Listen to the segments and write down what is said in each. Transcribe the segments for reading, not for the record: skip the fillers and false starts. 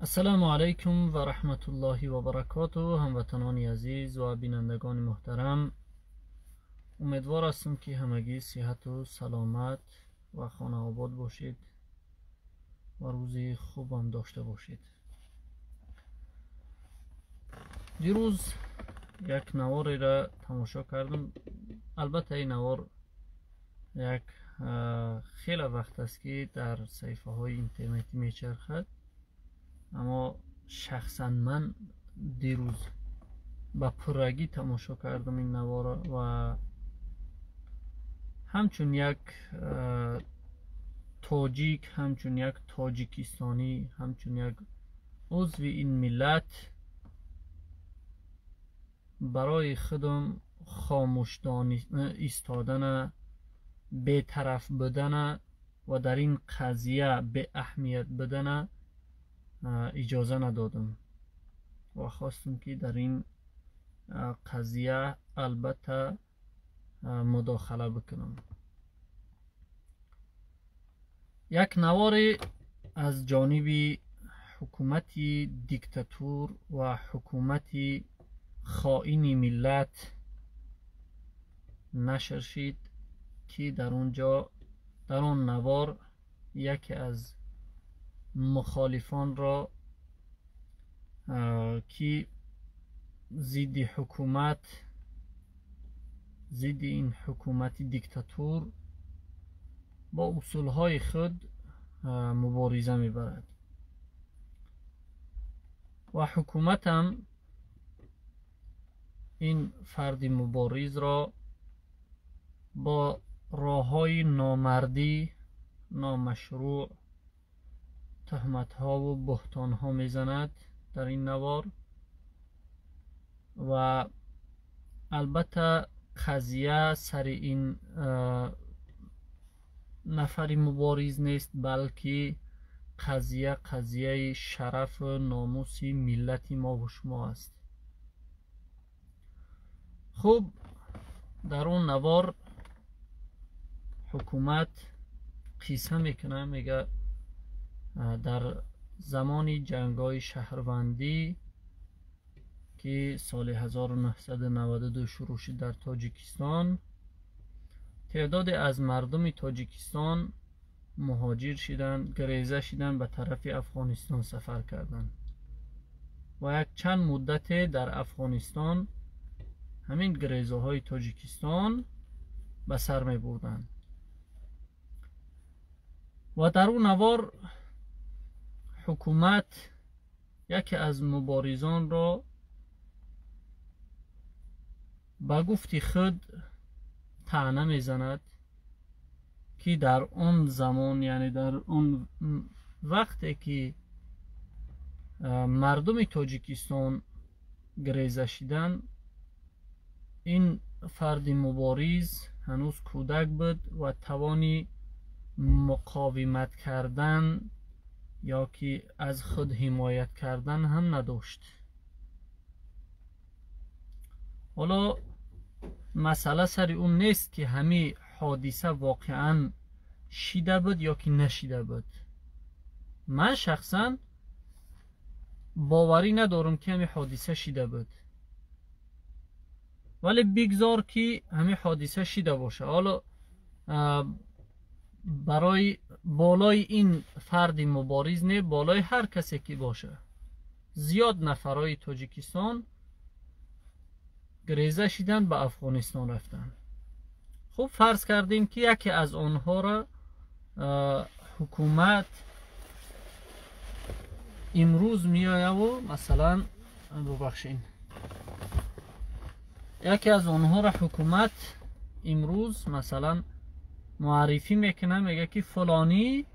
السلام علیکم و رحمت الله و برکاته. هموطنان عزیز و بینندگان محترم، امیدوار هستم که همگی صحت و سلامت و خانه آباد باشید و روزی خوب هم داشته باشید. دیروز یک نواری را تماشا کردم. البته این نوار یک خیلی وقت است که در صفحه های اینترنتی میچرخد، اما شخصا من دیروز با پرگی تماشا کردم این نوار و همچون یک تاجیک، همچون یک تاجیکستانی، همچون یک عضو این ملت برای خودم خاموش ایستادن، بی‌طرف بودن و در این قضیه به اهمیت بدن اجازه ندادم و خواستم که در این قضیه البته مداخله بکنم. یک نوار از جانب حکومت دیکتاتور و حکومت خائن ملت نشر شد که در آن نوار یکی از مخالفان را که ضد حکومت، ضد این حکومت دیکتاتور با اصولهای خود مبارزه میبرد و حکومت هم این فرد مبارز را با راههای نامردی، نامشروع، تهمت ها و بهتان ها میزند در این نوار. و البته قضیه سر این نفر مبارز نیست، بلکه قضیه شرف و ناموس ملت ما و شما است. خب در اون نوار حکومت قصه میکنه، میگه در زمان جنگ‌های شهروندی که سال 1992 شروع شد در تاجیکستان، تعداد از مردم تاجیکستان مهاجر شدند، گریزه شدند، به طرف افغانستان سفر کردند و یک چند مدت در افغانستان همین گریزه های تاجیکستان به سر می بردند. و در اون نوار حکومت یکی از مبارزان را با گفت خود طعنه میزند که در اون زمان، یعنی در اون وقتی که مردم تاجیکستان گریزه شدن، این فرد مبارز هنوز کودک بود و توانی مقاومت کردن یا که از خود حمایت کردن هم نداشت. حالا مسئله سر اون نیست که همه حادثه واقعا شیده بود یا که نشیده بود. من شخصا باوری ندارم که همه حادثه شیده بود، ولی بگذار که همه حادثه شیده باشه. حالا برای بالای این فرد مبارز نه، بالای هر کسی که باشه، زیاد نفرای تاجیکستان گریزه شدن به افغانستان رفتن. خب فرض کردیم که یکی از آنها را حکومت امروز میآید و مثلا ببخشین، یکی از آنها را حکومت امروز مثلا معرفی میکنه، میگه که فلانی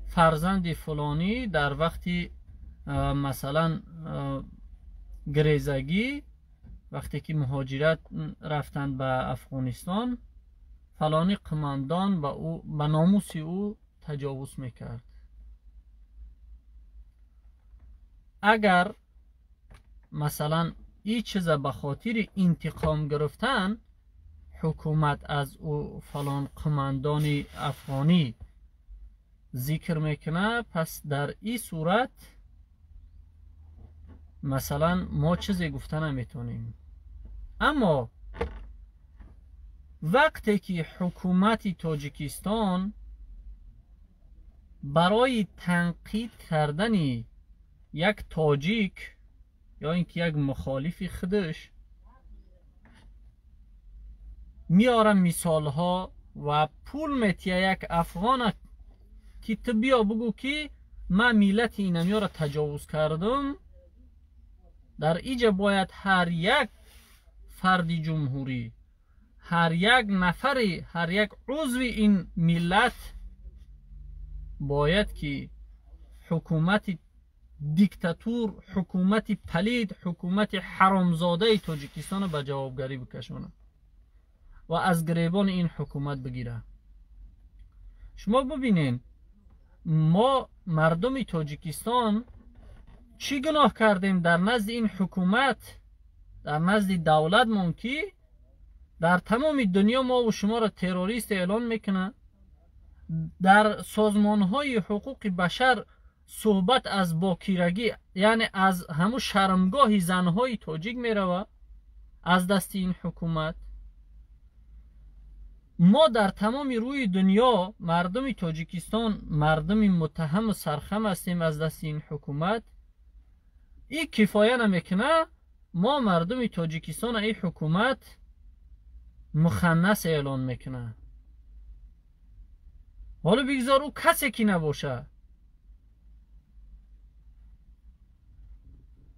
فرزند فلانی در وقتی مثلا گریزگی، وقتی که مهاجرت رفتند به افغانستان، فلانی قماندان به ناموس او تجاوز میکرد. اگر مثلا این چیز به خاطر انتقام گرفتن حکومت از او فلان قماندان افغانی ذکر میکنه، پس در این صورت مثلا ما چیزی گفته نمیتونیم. اما وقتی که حکومت تاجیکستان برای تنقید کردن یک تاجیک یا اینکه یک مخالف خودش میاره مثال ها و پول میتیه یک افغان که تو بیا بگو که من ملت اینمی را تجاوز کردم، در اینجا باید هر یک فرد جمهوری، هر یک نفری، هر یک عضو این ملت باید که حکومت دیکتاتور، حکومت پلید، حکومت حرامزاده تاجیکستان به جوابگری بکشونه و از گریبان این حکومت بگیره. شما ببینین ما مردم تاجیکستان چی گناه کردیم در نزد این حکومت، در نزد دولت مونکی در تمام دنیا ما و شما را تروریست اعلان میکنه، در سازمان های حقوق بشر صحبت از باکیرگی یعنی از همون شرمگاه زنهای تاجیک میروه از دست این حکومت. ما در تمام روی دنیا مردم تاجیکستان مردم متهم و سرخم هستیم از دست این حکومت. این کفایه نمیکنه، ما مردم تاجیکستان این حکومت مخنث اعلان میکنه. حالا بگذار او کسی که نباشه.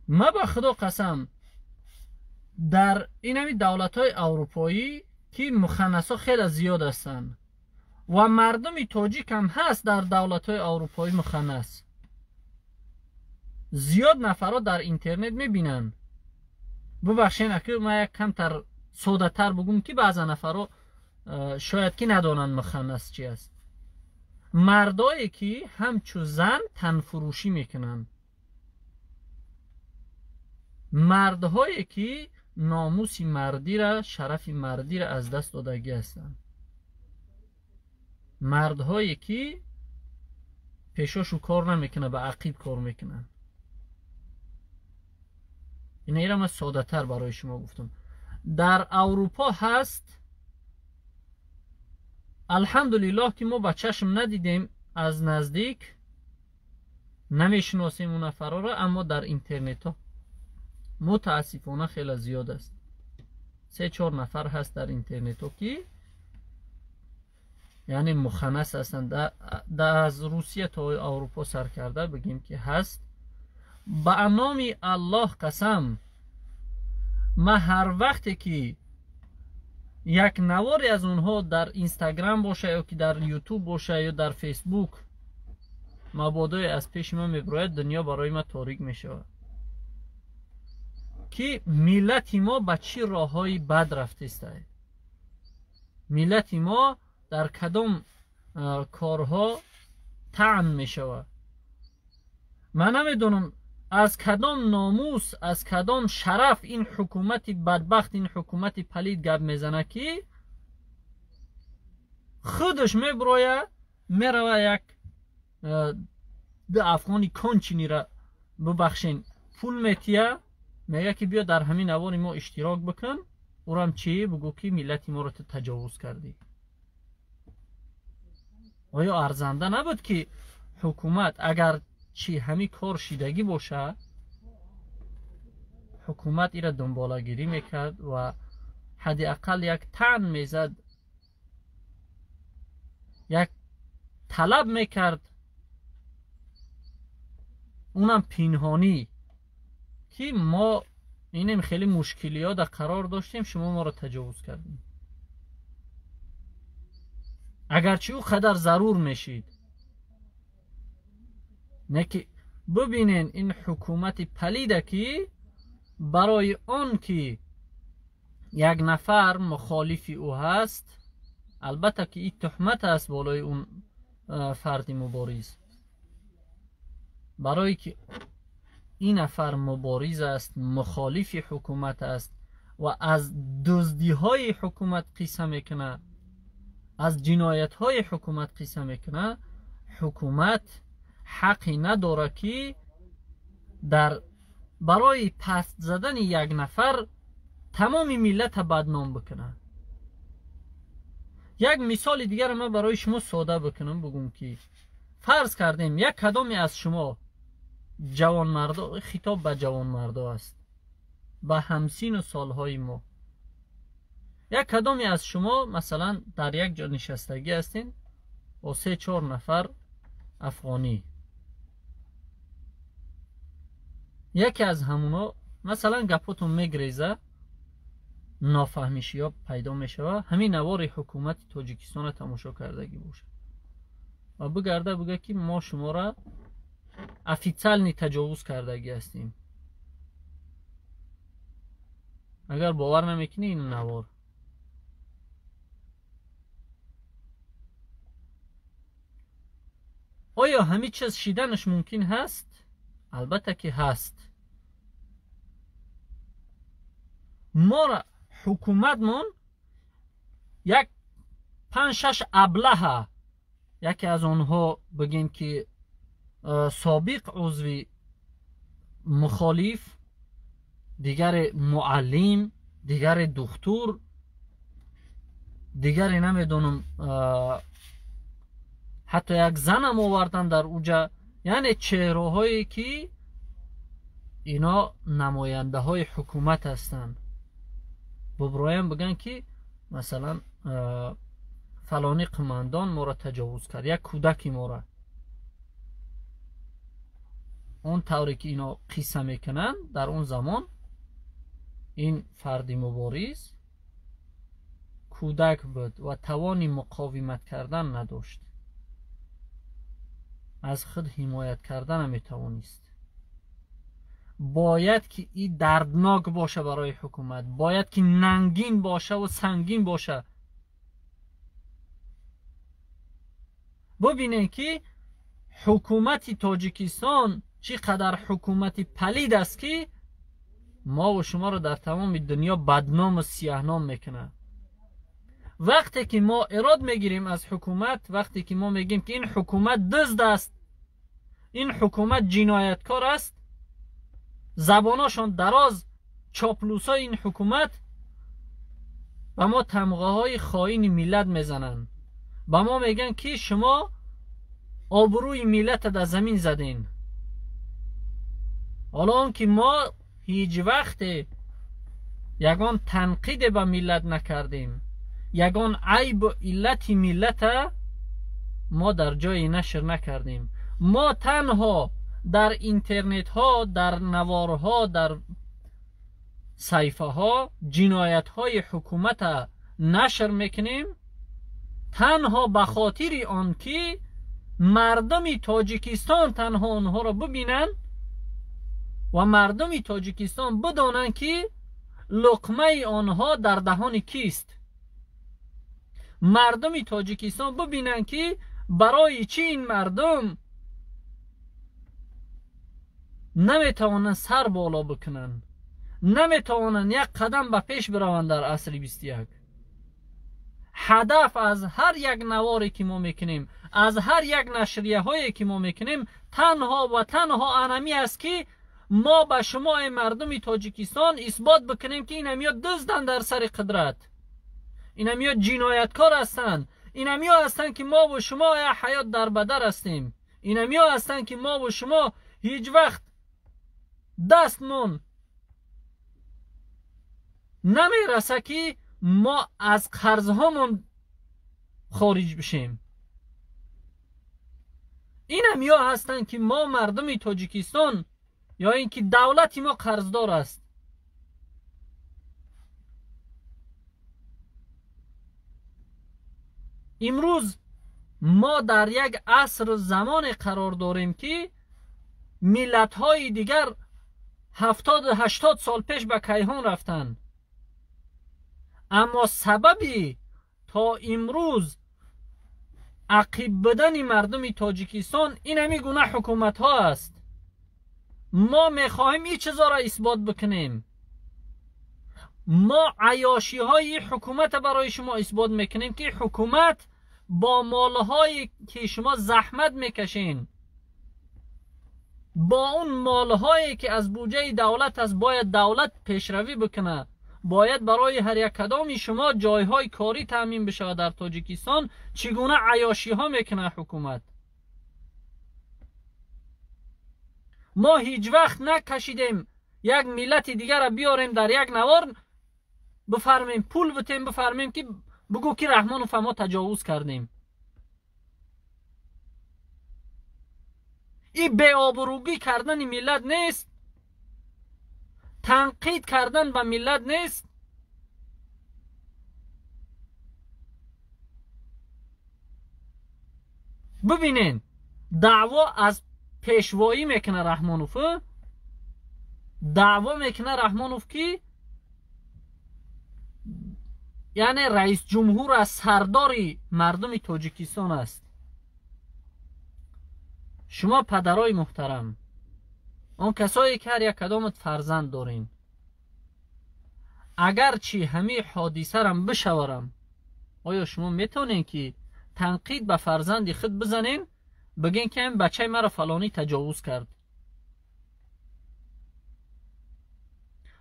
ما به خدا قسم در این همی دولت های اروپایی که مخنث ها خیلی زیاد هستن و مردم تاجیک هم هست در دولت های اروپایی مخنث. زیاد نفرها در اینترنت میبینن. ببخشین اگر ما یک کم تر ساده تر بگم که بعضا نفرها شاید که ندانن مخنث چی است. مردایی که همچو زن تنفروشی میکنن، مردهایی که ناموس مردی را، شرف مردی را از دست دادگی هستند، مردهایی که پیشاشو کار نمیکنه به عقیب کار میکنن. این ایرم از ساده تر برای شما گفتم. در اروپا هست الحمدلله که ما با چشم ندیدیم از نزدیک، نمیشناسیم اون نفرها را، اما در اینترنت ها متاسفانه خیلی زیاد است. 3-4 نفر هست در اینترنت ها که یعنی مخنث هستند. از روسیه تا اروپا سر کرده بگیم که هست. به نام الله قسم من هر وقتی که یک نواری از اونها در اینستاگرام باشه یا که در یوتیوب باشه یا در فیسبوک مبادای از پیش من میبراید، دنیا برای من تاریک میشه که ملت ما به چی راه های بد رفته است. ملت ما در کدام کارها طعن میشه. من نمیدونم از کدام ناموس، از کدام شرف این حکومت بدبخت، این حکومت پلید گپ میزنه که خودش میبروید میروه یک به افغانی کانچینی را ببخشین پول میتیه، میگه که بیا در همین نوار ما اشتراک بکن، او هم چی بگو که ملت ما را تجاوز کردی. آیا ارزنده نبود که حکومت اگر چی همین کار شیدگی باشه حکومت ایره دنبالگیری میکرد و حداقل یک طعن میزد، یک طلب میکرد، اونم پنهانی که ما اینم خیلی مشکلیات در قرار داشتیم، شما ما را تجاوز کردیم. اگرچه او قدر ضرور میشید. نه که ببینین این حکومت پلیده که برای آن که یک نفر مخالف او هست، البته که این تهمت است بالای اون فرد مبارز، برای که این نفر مبارز است، مخالف حکومت است و از دزدی های حکومت قصه میکنه، از جنایت های حکومت قصه میکنه، حکومت حقی نداره که در برای پست زدن یک نفر تمام ملت بدنام بکنه. یک مثال دیگر من برای شما ساده بکنم، بگم که فرض کردیم یک کدامی از شما جوان مردا، خطاب به جوان مردا است، به همسین و سالهای ما، یک کدامی از شما مثلا در یک جا نشستگی هستین با 3-4 نفر افغانی، یکی از همونا مثلا گپاتون میگریزه، نافهمیشی ها پیدا میشه، همین نوار حکومت تاجیکستان تماشا کردگی باشه و بگرده بگه که ما شما را افیتسال تجاوز کردگی هستیم. اگر باور نمیکنی این نوار، آیا همین چیز شیدنش ممکن هست؟ البته که هست. ما را حکومتمون یک 5-6 ابله، یکی از آنها بگیم که سابق عضو مخالف، دیگر معلم، دیگر دکتر، دیگر نمیدونم حتی یک زنم آوردن در اوجا، یعنی چهره هایی که اینا نماینده های حکومت هستند. ببرایم بگن که مثلا فلانی قماندان ما را تجاوز کرد، یک کودکی ما را، اون طوری که اینا قصه میکنن در اون زمان این فردی مبارز کودک بود و توانی مقاومت کردن نداشت، از خود حمایت کردن نمیتوانست. باید که این دردناک باشه برای حکومت، باید که ننگین باشه و سنگین باشه. ببینید که حکومت تاجیکستان چقدر حکومت پلید است که ما و شما رو در تمام دنیا بدنام و سیاهنام میکنه. وقتی که ما اراد میگیریم از حکومت، وقتی که ما میگیم که این حکومت دزد است، این حکومت جنایتکار است، زباناشون دراز، چاپلوسای این حکومت و ما تمغه های خائن ملت میزنن، با ما میگن که شما آبروی ملت در زمین زدین. حالا اون که ما هیچ وقت یگان تنقید به ملت نکردیم، یگان عیب و علت ملت ما در جای نشر نکردیم. ما تنها در اینترنت ها، در نوارها، در صحیفه ها جنایت های حکومت نشر میکنیم، تنها به خاطر آن که مردم تاجیکستان تنها آنها را ببینن و مردم تاجیکستان بدانن که لقمه آنها در دهان کیست. مردم تاجیکستان ببینن که برای چی این مردم نمیتوانن سر بالا بکنن، نمیتوانن یک قدم به پیش بروند در عصر 21. هدف از هر یک نواری که ما میکنیم، از هر یک نشریه هایی که ما میکنیم، تنها و تنها انمی است که ما به شما مردم تاجیکستان اثبات بکنیم که این همیا دزدن در سر قدرت، این همیا جنایتکار هستند، این همیا هستند که ما و شما حیات در بدر هستیم، این همیا هستند که ما و شما هیچ وقت دستمون نمیرسه که ما از قرضهامون خارج بشیم. این همیا هستند که ما مردم تاجیکستان یا اینکه دولت ما قرضدار است. امروز ما در یک عصر زمان قرار داریم که ملت های دیگر 70-80 سال پیش به کیهان رفتن، اما سببی تا امروز عقب بدن مردم تاجیکستان این همی گونه حکومت ها است. ما میخواهیم این چیزا را اثبات بکنیم. ما عیاشی های حکومت برای شما اثبات میکنیم که حکومت با مالهایی که شما زحمت میکشین، با اون مالهایی که از بودجه دولت است باید دولت پیشروی بکنه، باید برای هر یک کدام شما جایهای کاری تامین بشه در تاجیکستان. چگونه عیاشی ها میکنه حکومت؟ ما هیچ وقت نکشیدیم یک ملت دیگر را بیاریم در یک نوار بفرمیم پول بتیم بفرمیم که بگو که رحمانوف ما تجاوز کردیم. این بی آبروگی کردن ملت نیست؟ تنقید کردن به ملت نیست؟ ببینین دعوا از پیشوایی میکنه رحمانوف، دعوا میکنه رحمانوف که یعنی رئیس جمهور از سرداری مردم تاجیکستان است. شما پدرای محترم، اون کسایی که هر یک کدامت فرزند دارین، اگرچه همه حادثه رم بشورم، آیا شما میتونین که تنقید به فرزند خود بزنین بگین که این بچه مرا فلانی تجاوز کرد؟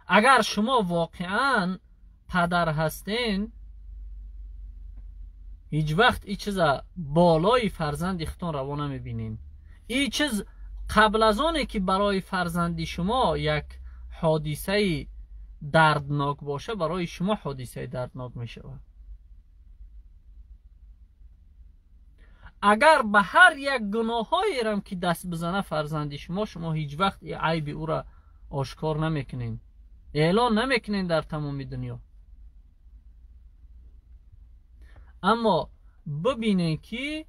اگر شما واقعا پدر هستین هیچ وقت این چیز بالای فرزند خودتان روا نمیبینین. این چیز قبل از آنه که برای فرزندی شما یک حادثه دردناک باشه، برای شما حادثه دردناک می شود. اگر به هر یک گناهایی رم که دست بزنه فرزندی شما، شما هیچ وقت این عیب او را آشکار نمیکنین، اعلان نمیکنین در تمام دنیا. اما ببینین که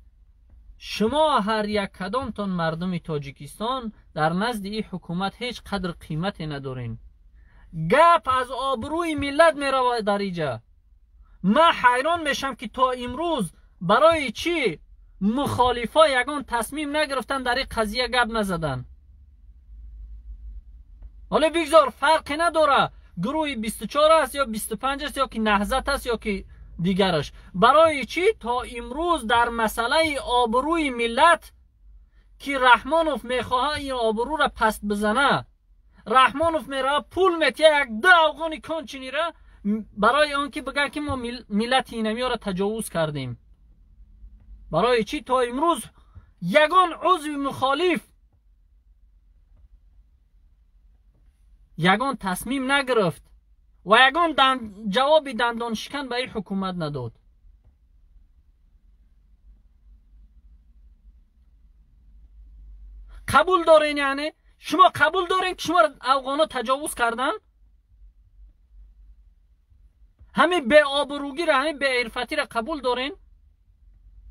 شما هر یک کدامتان مردم تاجیکستان در نزد این حکومت هیچ قدر قیمتی ندارین. گپ از آبروی ملت می رود در اینجا. من حیران میشم که تا امروز برای چی مخالفا یگان تصمیم نگرفتن در این قضیه گپ نزدن. حالا بگذار فرقی نداره گروه 24 است یا 25 است یا که نهضت است یا که دیگرش، برای چی تا امروز در مسئله آبروی ملت که رحمانوف میخواه این آبرو را پست بزنه، رحمانوف میره پول میتیه یک 10 افغانی کانچینی را برای آن که بگه که ما ملت اینمی را تجاوز کردیم، برای چی تا امروز یگان عضو مخالف یگان تصمیم نگرفت و یگان جواب دندان شکن به این حکومت نداد؟ قبول دارین؟ یعنی شما قبول دارین که شما افغانا تجاوز کردن؟ همین به آبروگی را، همین به عرفتی را قبول دارین؟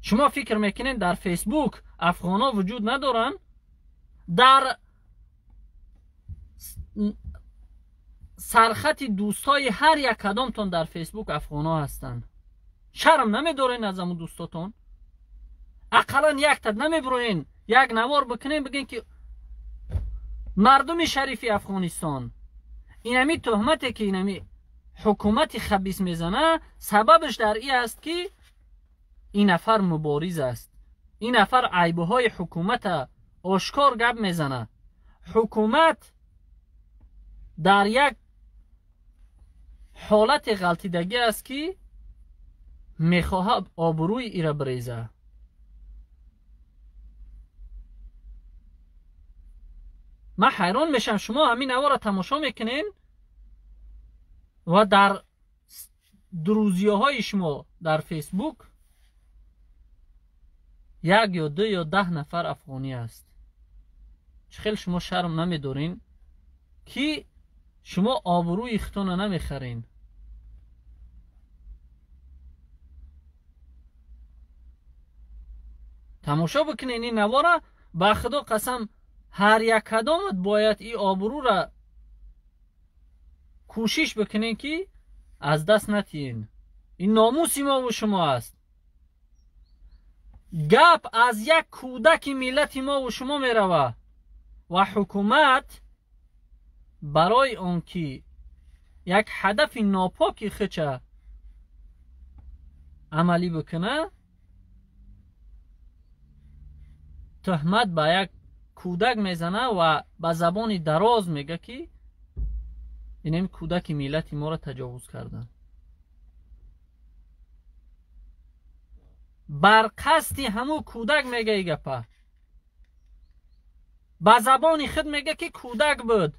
شما فکر میکنین در فیسبوک افغانا وجود ندارن؟ در سرخط دوستای هر یک کدامتون در فیسبوک افغانا هستن. شرم نمیدارین از همون دوستاتون؟ اقلا یک تد نمیبروین یک نوار بکنین بگین که مردم شریفی افغانستان اینمی تهمتی که اینمی حکومت خبیث میزنه سببش در این است که این نفر مبارز است، این نفر عیبه های حکومت آشکار گپ میزنه. حکومت در یک حالت غلطیدگی است که میخواه آبروی ای را بریزه. من حیران میشم شما همین نوار را تماشا میکنین و در دروزیه های شما در فیسبوک 1 یا 2 یا 10 نفر افغانی است. خیلی شما شرم نمیدارین که شما آبروی خودتون نمیخرین؟ تماشا بکنین این نوارا. با خدا قسم هر یک کدامت باید این آبرو را کوشش بکنین که از دست نتین. این ناموسی ما و شما است. گپ از یک کودک ملت ما و شما می روه و حکومت برای آنکه یک هدف ناپاکی خچه عملی بکنه تهمت به یک کودک میزنه و با زبان دراز میگه که این کودک ملت ما را تجاوز کردن. بر قصد همو کودک میگه ای گپا. با زبان خود میگه که کودک بود.